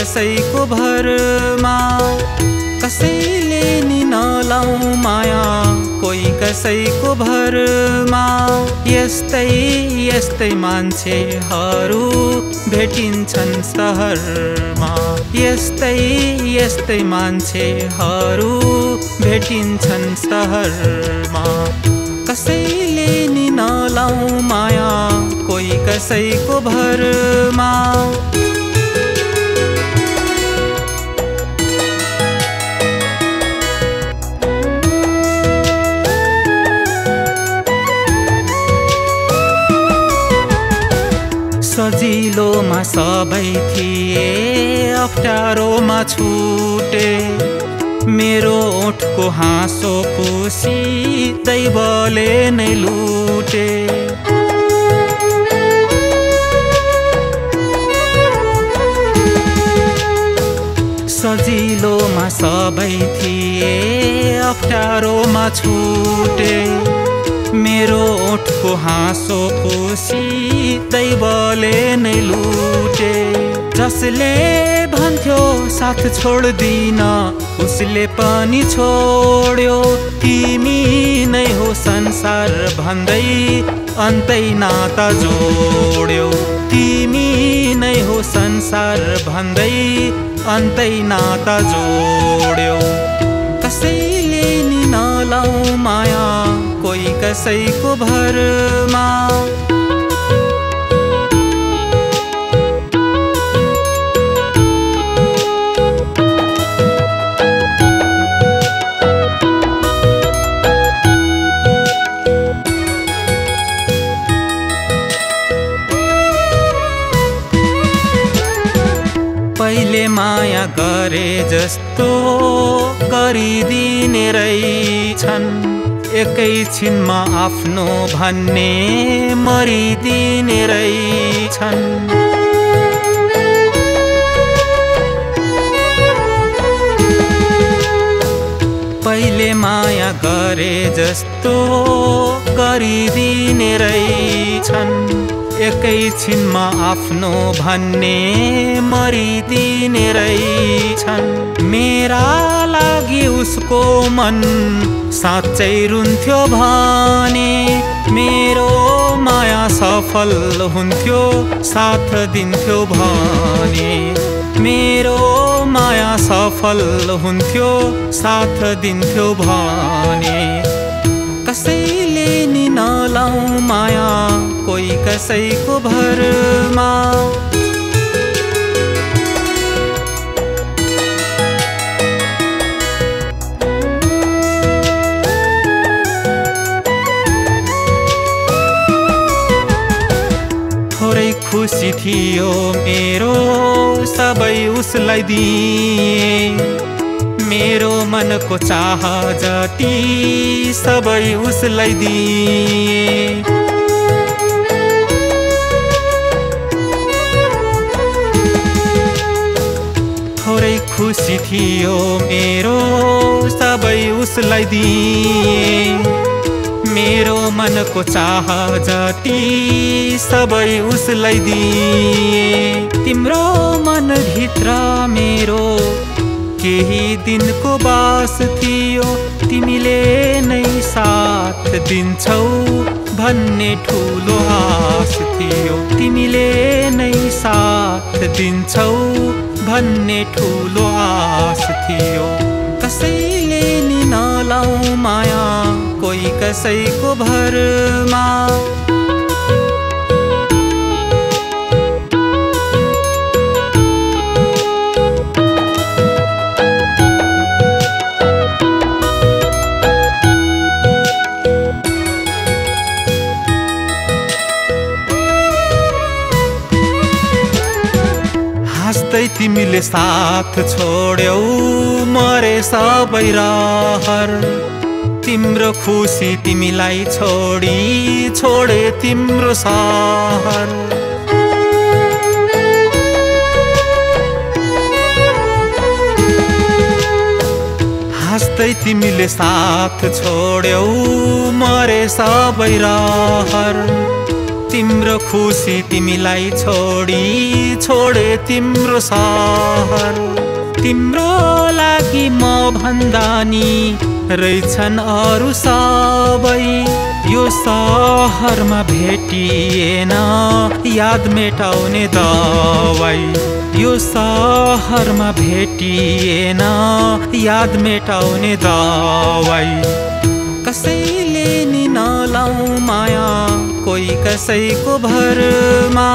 कसैको भरमा कसैले नि नलाऊ माया कोही कसैको भरमा यस्तै यस्तै मान्छेहरू भेटिन्छन् सहरमा यस्तै यस्तै मान्छेहरू भेटिन्छन् सहरमा कसैले नि नलाऊ माया कोही कसैको भरमा सजिलोमा सबै थिए अप्ठ्यारोमा छुटे मेरो ओठको हाँसो खुसी दैवले नै लुटे सजिलोमा सबै थिए अप्ठ्यारोमा छुटे मेरो ओठको हाँसो खुसी दैवले नै लुटे जसले भन्थ्यो साथ छोड्दिन उसले पनि छोड्यो तिमी नै हो संसार भन्दै अन्तै नाता जोड्यो तिमी नै हो संसार भन्दै अन्तै नाता जोड्यो कसैले नि नलाऊ माया कोही कसैको भरमा पहिले माया गरे जस्तो गरिदिने रहेछन् एकैछिनमा आफ्नो भन्ने मरिदिने रहेछन् पहिले माया गरे जस्तो गरिदिने रहेछन् एकैछिनमा आफ्नो भन्ने मरिदिने रहेछन् मेरा लागि उसको मन साँच्चै रुन्थ्यो भने मेरो माया सफल हुन्थ्यो साथ दिन्थ्यो भने मेरो माया सफल हुन्थ्यो साथ दिन्थ्यो भने कसैले नि नलाऊ माया कोही कसैको भरमा थोरै खुसी थियो मेरो सबै उसलाई दिए मेरो मनको चाह जति सबै उसलाई दिए थोरै खुसी थियो मेरो सबै उसलाई दिए मेरो मनको चाह जति सबै उसलाई दिए तिम्रो मनभित्र मेरो केही दिनको बास थियो तिमीले नै साथ दिन्छौ भन्ने ठुलो आश थियो तिमीले नै साथ दिन्छौ भन्ने ठुलो आश थियो कसैले नि नलाऊ माया कोही कसैको भरमा तिमीले साथ छोड्यौ मरे सबै रहर तिम्रो खुसी तिमीलाई छोडे तिम्रो सहर हाँस्दै तिमीले साथ छोड्यौ मरे सबै रहर तिम्रो खुसी तिमीलाई छोडे तिम्रो सहर। तिम्रो लागि म भन्दा नि रहेछन् अरू सबै। यो सहरमा भेटिएन याद मेटाउने दबाई। यो सहरमा भेटिएन याद मेटाउने दबाई। कसैले नि नलाऊ माया कोही कसैको भरमा।